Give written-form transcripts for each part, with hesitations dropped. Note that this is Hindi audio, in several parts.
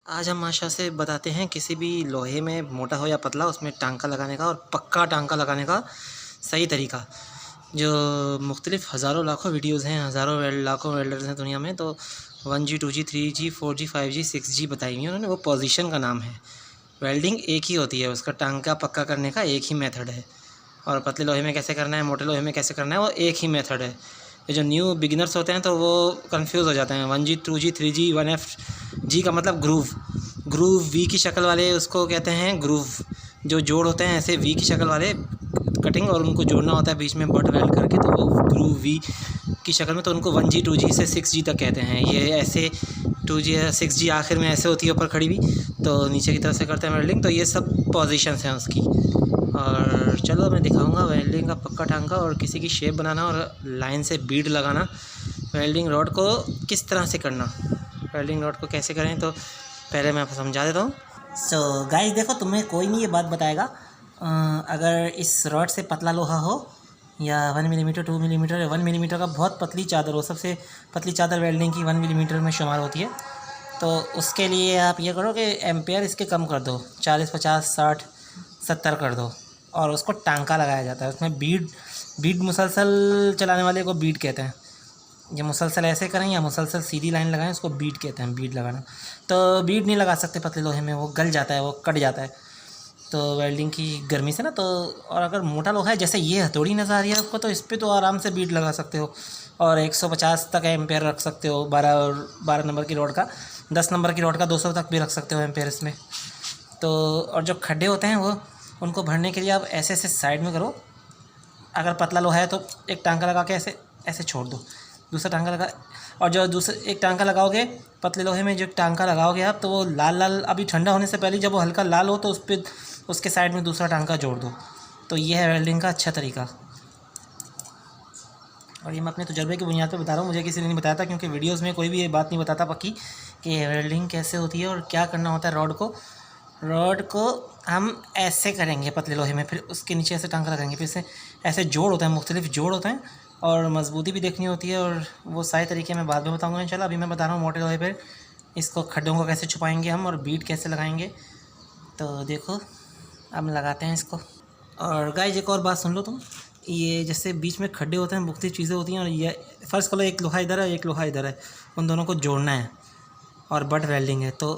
आज हम आशा से बताते हैं किसी भी लोहे में मोटा हो या पतला उसमें टांका लगाने का और पक्का टांका लगाने का सही तरीका। जो मुख्तलिफ़ हज़ारों लाखों वीडियोज़ हैं, हज़ारों लाखों वेल्डर्स हैं दुनिया में, तो 1G 2G 3G 4G 5G 6G बताई हुई हैं उन्होंने। वो पोजीशन का नाम है। वेल्डिंग एक ही होती है, उसका टांका पक्का करने का एक ही मेथड है। और पतले लोहे में कैसे करना है, मोटे लोहे में कैसे करना है, वो एक ही मेथड है। ये जो न्यू बिगिनर्स होते हैं तो वो कंफ्यूज हो जाते हैं। 1G 2G 3G 1F जी का मतलब ग्रूव वी की शक्ल वाले उसको कहते हैं ग्रूव। जो जोड़ होते हैं ऐसे वी की शक्ल वाले कटिंग, और उनको जोड़ना होता है बीच में बट वेल्ड करके, तो वो ग्रूव वी की शक्ल में, तो उनको 1G 2G से 6G तक कहते हैं। ये ऐसे 2G 6G आखिर में ऐसे होती है ऊपर खड़ी हुई, तो नीचे की तरफ से करते हैं वेल्डिंग। तो ये सब पोजीशंस हैं उसकी। और चलो मैं दिखाऊंगा वेल्डिंग का पक्का टांका और किसी की शेप बनाना और लाइन से बीड लगाना। वेल्डिंग रॉड को किस तरह से करना, वेल्डिंग रॉड को कैसे करें, तो पहले मैं आपको समझा देता हूँ। सो गाइस देखो, तुम्हें कोई नहीं ये बात बताएगा। अगर इस रॉड से पतला लोहा हो या 1 मिलीमीटर 2 मिलीमीटर या 1 मिलीमीटर का बहुत पतली चादर हो, सबसे पतली चादर वेल्डिंग की 1 मिलीमीटर में शुमार होती है, तो उसके लिए आप ये करो कि एम्पेयर इसके कम कर दो, 40 50 60 70 कर दो, और उसको टांका लगाया जाता है। उसमें बीड मुसलसल चलाने वाले को बीड कहते हैं। ये मुसलसल ऐसे करें या मुसलसल सीधी लाइन लगाएं, उसको बीड कहते हैं, बीड लगाना। तो बीड नहीं लगा सकते पतले लोहे में, वो गल जाता है, वो कट जाता है तो वेल्डिंग की गर्मी से ना। तो और अगर मोटा लोहा है, जैसे ये हथौड़ी नज़र आ रही है आपको, तो इस पर तो आराम से बीड लगा सकते हो और 150 तक एम्पेयर रख सकते हो। 12 नंबर की रॉड का, 10 नंबर की रॉड का 200 तक भी रख सकते हो एम्पेयर इसमें। तो और जो खड्डे होते हैं वो, उनको भरने के लिए आप ऐसे ऐसे साइड में करो। अगर पतला लोहा है तो एक टांका लगा के ऐसे ऐसे छोड़ दो, दूसरा टांका लगा, और जो दूसरे एक टांका लगाओगे पतले लोहे में, जो टांका लगाओगे आप, तो वो लाल लाल अभी ठंडा होने से पहले जब वो हल्का लाल हो तो उस पर उसके साइड में दूसरा टांका जोड़ दो। तो ये है वेल्डिंग का अच्छा तरीका। और ये मैं अपने तजुर्बे की बुनियाद पर बता रहा हूँ, मुझे किसी ने नहीं बताया था, क्योंकि वीडियोज़ में कोई भी ये बात नहीं बताता पक्की कि वेल्डिंग कैसे होती है और क्या करना होता है। रॉड को हम ऐसे करेंगे पतले लोहे में, फिर उसके नीचे ऐसे टांका लगाएंगे, फिर से ऐसे जोड़ होते हैं, मुख्तलिफ जोड़ होते हैं, और मजबूती भी देखनी होती है। और वो सारे तरीके मैं बाद में बताऊंगा इंशाल्लाह। अभी मैं बता रहा हूँ मोटे लोहे पर इसको खड्डों को कैसे छुपाएंगे हम और बीट कैसे लगाएंगे। तो देखो अब लगाते हैं इसको। और गाइस एक और बात सुन लो तुम, ये जैसे बीच में खड्डे होते हैं, मुख्तलिफ चीज़ें होती हैं, और ये फ़र्ज़ करो एक लोहा इधर है एक लोहा इधर है, उन दोनों को जोड़ना है और बट वेल्डिंग है। तो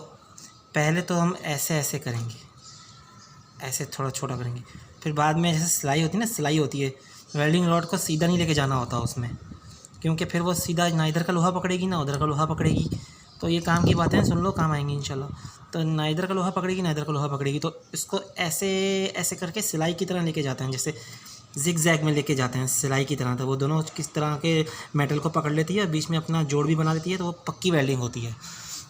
पहले तो हम ऐसे ऐसे करेंगे, ऐसे थोड़ा छोटा करेंगे, फिर बाद में जैसे सिलाई होती है ना, सिलाई होती है, वेल्डिंग रॉड को सीधा नहीं लेके जाना होता उसमें, क्योंकि फिर वो सीधा ना इधर का लोहा पकड़ेगी ना उधर का लोहा पकड़ेगी। तो ये काम की बातें सुन लो, काम आएंगी इंशाल्लाह। तो ना इधर का लोहा पकड़ेगी ना इधर का लोहा पकड़ेगी, तो इसको ऐसे ऐसे करके सिलाई की तरह लेके जाते हैं, जैसे जिग जैग में लेके जाते हैं सिलाई की तरह। तो वो दोनों किस तरह के मेटल को पकड़ लेती है और बीच में अपना जोड़ भी बना देती है, तो वो पक्की वेल्डिंग होती है।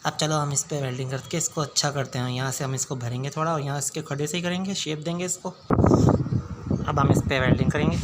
अब चलो हम इस पर वेल्डिंग करके इसको अच्छा करते हैं। यहाँ से हम इसको भरेंगे थोड़ा, और यहाँ इसके खड्डे से ही करेंगे, शेप देंगे इसको। अब हम इस पर वेल्डिंग करेंगे।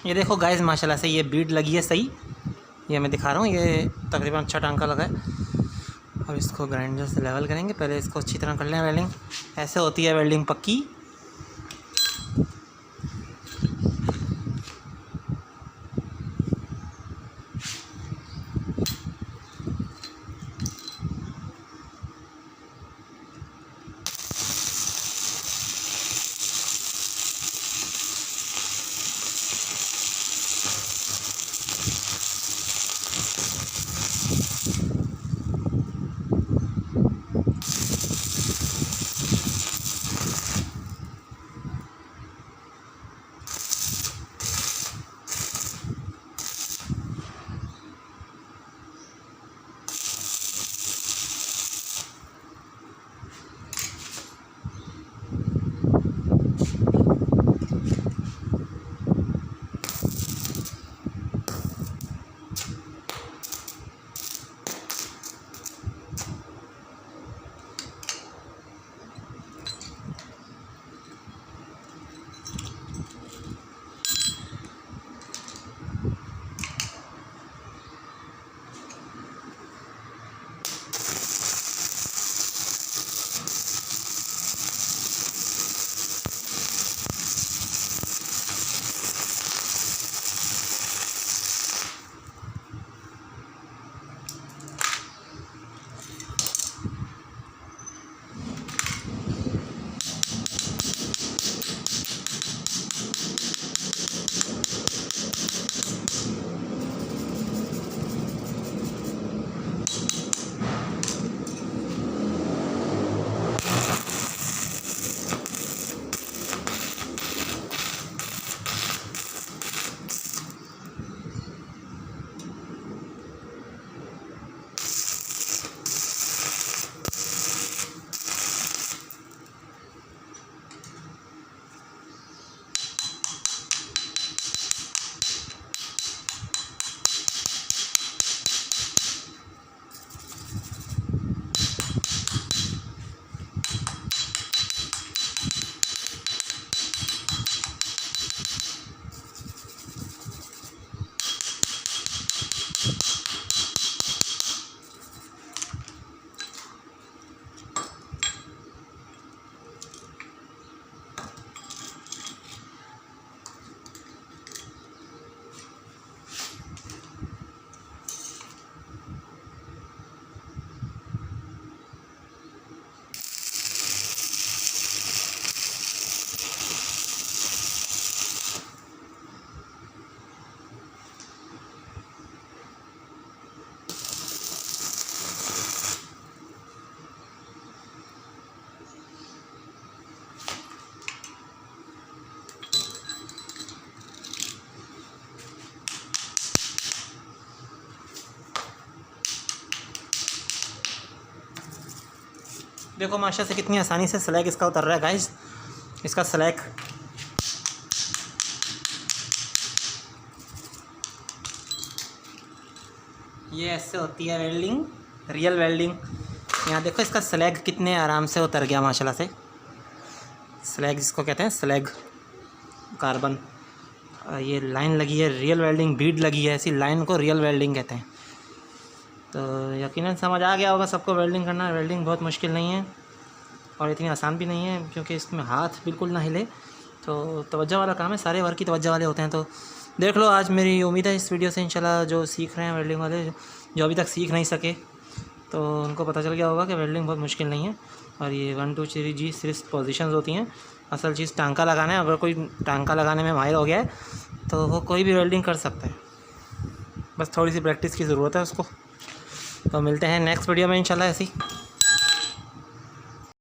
ये देखो गाइस माशाल्लाह से ये बीड लगी है सही, ये मैं दिखा रहा हूँ, ये तकरीबन अच्छा टांका लगा है। अब इसको ग्राइंडर से लेवल करेंगे, पहले इसको अच्छी तरह कर लें वेल्डिंग। ऐसे होती है वेल्डिंग पक्की। देखो माशा से कितनी आसानी से स्लैग इसका उतर रहा है गाइस। इसका स्लैग ये ऐसे होती है वेल्डिंग, रियल वेल्डिंग। यहाँ देखो इसका स्लैग कितने आराम से उतर गया माशाल्लाह से। स्लैग जिसको कहते हैं स्लैग कार्बन, ये लाइन लगी है रियल वेल्डिंग, बीड लगी है, ऐसी लाइन को रियल वेल्डिंग कहते हैं। तो यकीनन समझ आ गया होगा सबको वेल्डिंग करना। वेल्डिंग बहुत मुश्किल नहीं है और इतनी आसान भी नहीं है, क्योंकि इसमें हाथ बिल्कुल ना हिले। तो तवज्जो वाला काम है, सारे वर्क की तवज्जो वाले होते हैं। तो देख लो, आज मेरी उम्मीद है इस वीडियो से इंशाल्लाह जो सीख रहे हैं वेल्डिंग वाले, जो अभी तक सीख नहीं सके, तो उनको पता चल गया होगा कि वेल्डिंग बहुत मुश्किल नहीं है। और ये 1 2 3 जी सिर्फ पोजीशंस होती हैं। असल चीज़ टांका लगाना है। अगर कोई टांका लगाने में माहिर हो गया है तो वो कोई भी वेल्डिंग कर सकता है, बस थोड़ी सी प्रैक्टिस की ज़रूरत है उसको। तो मिलते हैं नेक्स्ट वीडियो में इंशाल्लाह ऐसी।